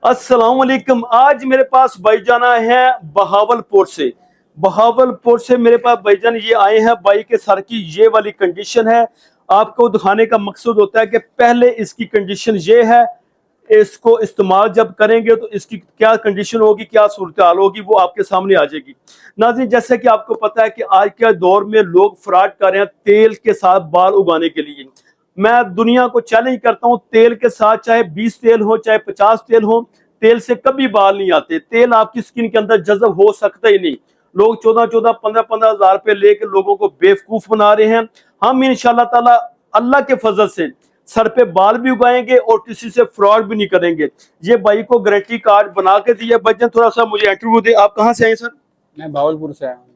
अस्सलाम वालेकुम। आज मेरे पास भाईजान आए हैं बहावलपुर से मेरे पास भाईजान ये आए हैं। बाई के सर की ये वाली कंडीशन है। आपको दिखाने का मकसद होता है कि पहले इसकी कंडीशन ये है, इसको इस्तेमाल जब करेंगे तो इसकी क्या कंडीशन होगी, क्या सूरत हाल होगी, वो आपके सामने आ जाएगी। नाज़रीन, जैसे कि आपको पता है कि आज के दौर में लोग फ्रॉड कर रहे हैं तेल के साथ बाल उगाने के लिए। मैं दुनिया को चैलेंज करता हूं, तेल के साथ चाहे 20 तेल हो चाहे 50 तेल हो, तेल से कभी बाल नहीं आते। तेल आपकी स्किन के अंदर जज़ब हो सकता ही नहीं। लोग 14-14, 15-15 हजार रुपए लेकर लोगों को बेवकूफ बना रहे हैं। हम इंशाल्लाह ताला अल्लाह के फजल से सर पे बाल भी उगाएंगे और किसी से फ्रॉड भी नहीं करेंगे। ये भाई को गारंटी कार्ड बना के दिया। बच्चन थोड़ा सा मुझे इंटरव्यू दे। आप कहाँ से आए सर? मैं भावलपुर से आया हूँ।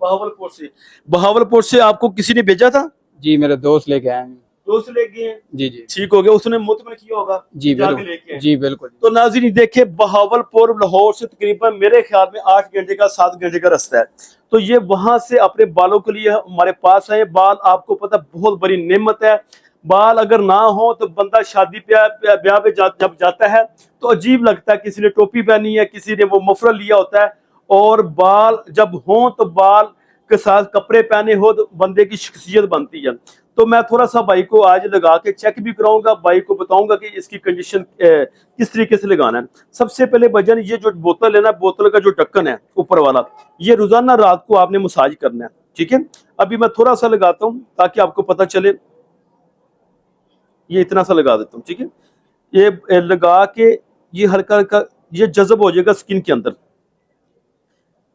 बहावलपुर से आपको किसी ने भेजा था? जी, मेरे दोस्त लेके आए हैं। दोस्त लेके हैं? जी जी ठीक हो गया, उसने मुतमन किया होगा। जी बिल्कुल। जी बिल्कुल। तो नाज़रीन देखे, बहावलपुर लाहौर से तकरीबन मेरे ख्याल में 8 घंटे का 7 घंटे का रास्ता है। तो ये वहां से अपने बालों के लिए हमारे पास आए। बाल आपको पता बहुत बड़ी नेमत है। बाल अगर ना हो तो बंदा शादी ब्याह पे जब जाता है तो अजीब लगता है। किसी ने टोपी पहनी है, किसी ने वो मफरल लिया होता है, और बाल जब हो तो बाल के साथ कपड़े पहने हो तो बंदे की शख्सियत बनती है। तो मैं थोड़ा सा भाई को आज लगा के चेक भी कराऊंगा, भाई को बताऊंगा कि इसकी कंडीशन किस तरीके से लगाना है। सबसे पहले भजन, ये जो बोतल है ना, बोतल का जो ढक्कन है ऊपर वाला, ये रोजाना रात को आपने मसाज करना है। ठीक है, अभी मैं थोड़ा सा लगाता हूँ ताकि आपको पता चले। ये इतना सा लगा देता हूँ। ठीक है, ये लगा के ये हल्का हल्का ये जज़ब हो जाएगा स्किन के अंदर।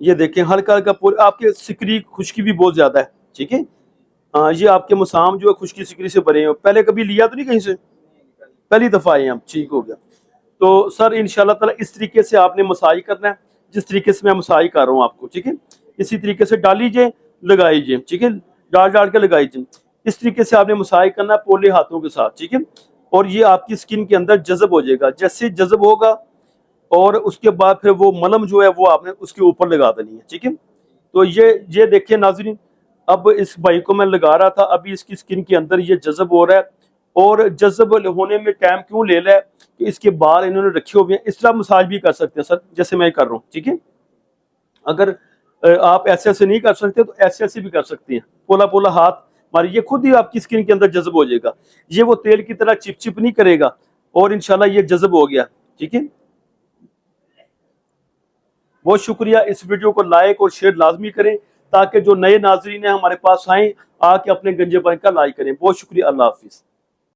ये देखें हल्का हल्का पूरे आपके सिकरी खुश्की भी बहुत ज्यादा है। ठीक है, ये आपके मसाम जो है खुश्की सिकरी से भरे हैं। पहले कभी लिया तो नहीं कहीं से? पहली दफा आए हैं आप, ठीक हो गया। तो सर इंशाल्लाह ताला इस तरीके से आपने मसाज करना है, जिस तरीके से मैं मसाज कर रहा हूँ आपको। ठीक है, इसी तरीके से डालीजिए, लगाइए। ठीक है, डाल डाल के लगाइए। इस तरीके से आपने मसाज करना है पोले हाथों के साथ। ठीक है, और ये आपकी स्किन के अंदर जज़ब हो जाएगा। जैसे जज़ब होगा और उसके बाद फिर वो मलम जो है वो आपने उसके ऊपर लगा देनी है। ठीक है, तो ये देखिए नाज़रीन, अब इस भाई को मैं लगा रहा था, अभी इसकी स्किन के अंदर ये जज़ब हो रहा है। और जज़ब होने में टाइम क्यों ले रहा है कि इसके बाल इन्होंने रखे हुए हैं। इस तरह मसाज भी कर सकते हैं सर, जैसे मैं कर रहा हूँ। ठीक है, अगर आप ऐसे ऐसे नहीं कर सकते तो ऐसे ऐसे भी कर सकते हैं। पोला पोला हाथ मारिए, खुद ही आपकी स्किन के अंदर जज़ब हो जाएगा। ये वो तेल की तरह चिप चिप नहीं करेगा और इंशाल्लाह ये जज़ब हो गया। ठीक है, बहुत शुक्रिया। इस वीडियो को लाइक और शेयर लाजमी करें ताकि जो नए नाजरीन हैं हमारे पास आए, आके अपने गंजे भाई का लाइक करें। बहुत शुक्रिया। अल्लाह हाफिज।